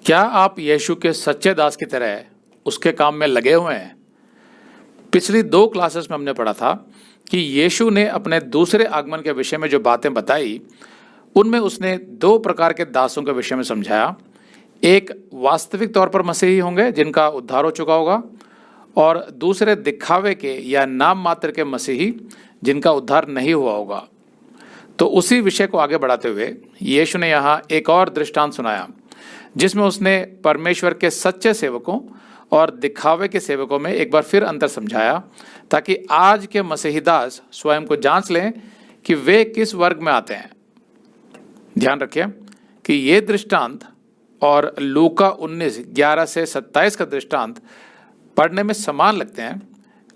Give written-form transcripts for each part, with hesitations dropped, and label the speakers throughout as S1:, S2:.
S1: क्या आप यीशु के सच्चे दास की तरह उसके काम में लगे हुए हैं? पिछली 2 क्लासेस में हमने पढ़ा था कि यीशु ने अपने दूसरे आगमन के विषय में जो बातें बताई, उनमें उसने 2 प्रकार के दासों के विषय में समझाया। एक वास्तविक तौर पर मसीही होंगे जिनका उद्धार हो चुका होगा, और दूसरे दिखावे के या नाम मात्र के मसीही जिनका उद्धार नहीं हुआ होगा। तो उसी विषय को आगे बढ़ाते हुए यीशु ने यहाँ एक और दृष्टांत सुनाया, जिसमें उसने परमेश्वर के सच्चे सेवकों और दिखावे के सेवकों में एक बार फिर अंतर समझाया, ताकि आज के मसीही दास स्वयं को जांच लें कि वे किस वर्ग में आते हैं। ध्यान रखिए कि ये दृष्टांत और लूका 19:11 से 27 का दृष्टांत पढ़ने में समान लगते हैं,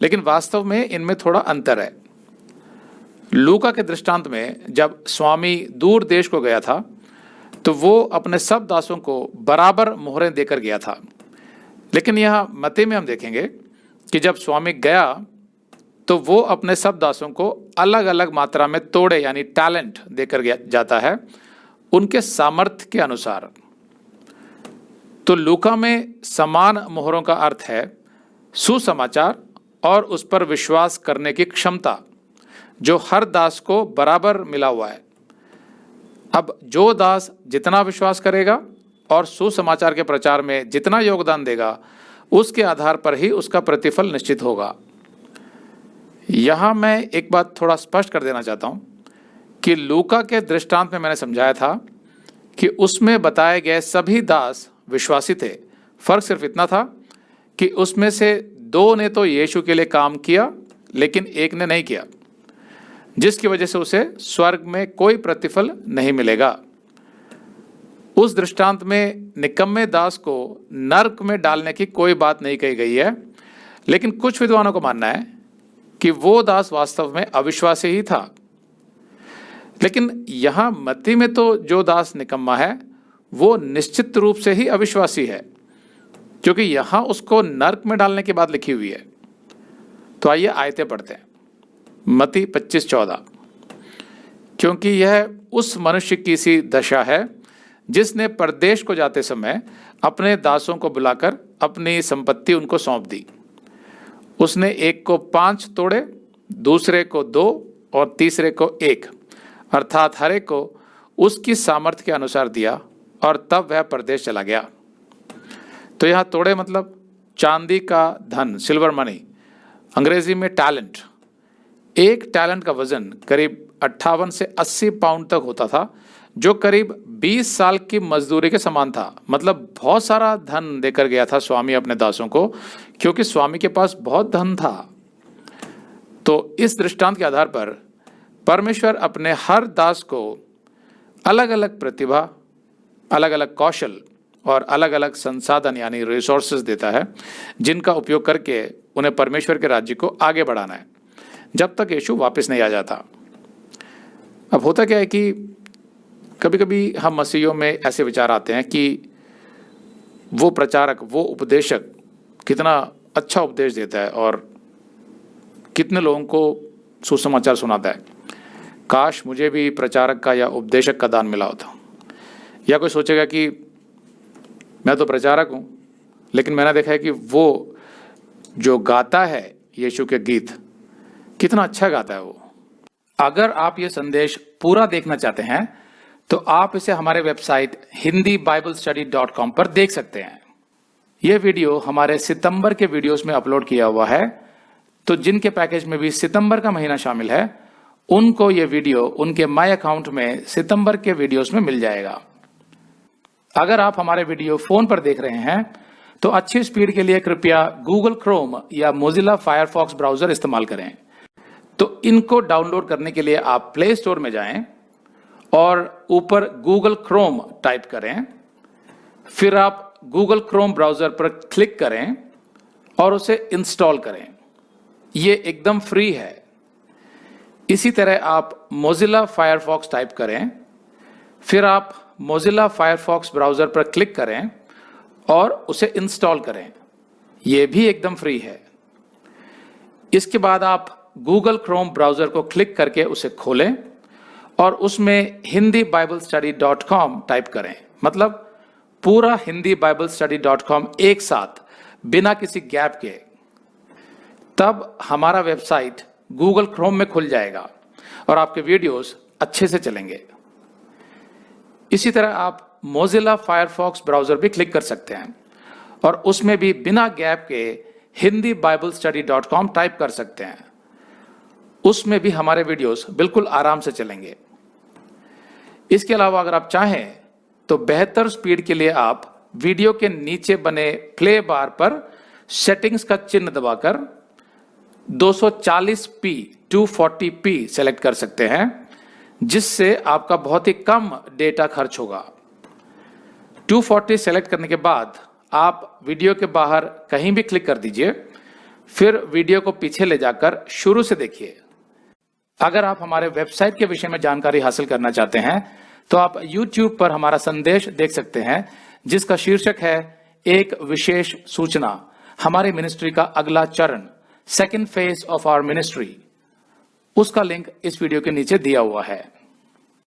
S1: लेकिन वास्तव में इनमें थोड़ा अंतर है। लूका के दृष्टांत में जब स्वामी दूर देश को गया था, तो वो अपने सब दासों को बराबर मोहरें देकर गया था। लेकिन यहाँ मत्ती में हम देखेंगे कि जब स्वामी गया तो वो अपने सब दासों को अलग अलग मात्रा में तोड़े यानी टैलेंट देकर जाता है, उनके सामर्थ्य के अनुसार। तो लूका में समान मोहरों का अर्थ है सुसमाचार और उस पर विश्वास करने की क्षमता, जो हर दास को बराबर मिला हुआ है। अब जो दास जितना विश्वास करेगा और सुसमाचार के प्रचार में जितना योगदान देगा, उसके आधार पर ही उसका प्रतिफल निश्चित होगा। यहाँ मैं एक बात थोड़ा स्पष्ट कर देना चाहता हूँ कि लूका के दृष्टांत में मैंने समझाया था कि उसमें बताए गए सभी दास विश्वासी थे। फर्क सिर्फ इतना था कि उसमें से 2 ने तो यीशु के लिए काम किया, लेकिन एक ने नहीं किया, जिसकी वजह से उसे स्वर्ग में कोई प्रतिफल नहीं मिलेगा। उस दृष्टांत में निकम्मे दास को नरक में डालने की कोई बात नहीं कही गई है, लेकिन कुछ विद्वानों को मानना है कि वो दास वास्तव में अविश्वासी ही था। लेकिन यहाँ मत्ती में तो जो दास निकम्मा है वो निश्चित रूप से ही अविश्वासी है, क्योंकि यहाँ उसको नरक में डालने की बात लिखी हुई है। तो आइए आयतें पढ़ते हैं। मत्ती 25:14, क्योंकि यह उस मनुष्य की सी दशा है जिसने परदेश को जाते समय अपने दासों को बुलाकर अपनी संपत्ति उनको सौंप दी। उसने एक को 5 तोड़े, दूसरे को 2 और तीसरे को 1, अर्थात हर एक को उसकी सामर्थ्य के अनुसार दिया, और तब वह परदेश चला गया। तो यहाँ तोड़े मतलब चांदी का धन, सिल्वर मनी, अंग्रेजी में टैलेंट। एक टैलेंट का वजन करीब 58 से 80 पाउंड तक होता था, जो करीब 20 साल की मजदूरी के समान था। मतलब बहुत सारा धन देकर गया था स्वामी अपने दासों को, क्योंकि स्वामी के पास बहुत धन था। तो इस दृष्टांत के आधार पर परमेश्वर अपने हर दास को अलग अलग प्रतिभा, अलग अलग कौशल और अलग अलग संसाधन यानी रिसोर्सेज देता है, जिनका उपयोग करके उन्हें परमेश्वर के राज्य को आगे बढ़ाना है, जब तक यीशु वापस नहीं आ जाता। अब होता क्या है कि कभी कभी हम मसीहियों में ऐसे विचार आते हैं कि वो प्रचारक, वो उपदेशक कितना अच्छा उपदेश देता है और कितने लोगों को सुसमाचार सुनाता है। काश मुझे भी प्रचारक का या उपदेशक का दान मिला होता। या कोई सोचेगा कि मैं तो प्रचारक हूँ, लेकिन मैंने देखा है कि वो जो गाता है यीशु के गीत, कितना अच्छा गाता है वो। अगर आप ये संदेश पूरा देखना चाहते हैं तो आप इसे हमारे वेबसाइट hindiBiblestudy.com पर देख सकते हैं। ये वीडियो हमारे सितंबर के वीडियोस में अपलोड किया हुआ है, तो जिनके पैकेज में भी सितंबर का महीना शामिल है, उनको ये वीडियो उनके माय अकाउंट में सितंबर के वीडियोस में मिल जाएगा। अगर आप हमारे वीडियो फोन पर देख रहे हैं तो अच्छी स्पीड के लिए कृपया गूगल क्रोम या मोजिला फायरफॉक्स ब्राउजर इस्तेमाल करें। तो इनको डाउनलोड करने के लिए आप प्ले स्टोर में जाएं और ऊपर गूगल क्रोम टाइप करें, फिर आप गूगल क्रोम ब्राउजर पर क्लिक करें और उसे इंस्टॉल करें। ये एकदम फ्री है। इसी तरह आप मोजिला फायरफॉक्स टाइप करें, फिर आप मोजिला फायरफॉक्स ब्राउजर पर क्लिक करें और उसे इंस्टॉल करें। यह भी एकदम फ्री है। इसके बाद आप गूगल क्रोम ब्राउजर को क्लिक करके उसे खोलें और उसमें hindiBiblestudy.com टाइप करें। मतलब पूरा hindiBiblestudy.com एक साथ बिना किसी गैप के, तब हमारा वेबसाइट गूगल क्रोम में खुल जाएगा और आपके वीडियोस अच्छे से चलेंगे। इसी तरह आप मोजिला फायरफॉक्स ब्राउजर भी क्लिक कर सकते हैं और उसमें भी बिना गैप के hindiBiblestudy.com टाइप कर सकते हैं। उसमें भी हमारे वीडियोस बिल्कुल आराम से चलेंगे। इसके अलावा अगर आप चाहें तो बेहतर स्पीड के लिए आप वीडियो के नीचे बने प्ले बार पर सेटिंग्स का चिन्ह दबाकर 240p 240p सेलेक्ट कर सकते हैं, जिससे आपका बहुत ही कम डेटा खर्च होगा। 240 सेलेक्ट करने के बाद आप वीडियो के बाहर कहीं भी क्लिक कर दीजिए, फिर वीडियो को पीछे ले जाकर शुरू से देखिए। अगर आप हमारे वेबसाइट के विषय में जानकारी हासिल करना चाहते हैं तो आप YouTube पर हमारा संदेश देख सकते हैं, जिसका शीर्षक है एक विशेष सूचना, हमारी मिनिस्ट्री का अगला चरण, second phase of our ministry. उसका लिंक इस वीडियो के नीचे दिया हुआ है।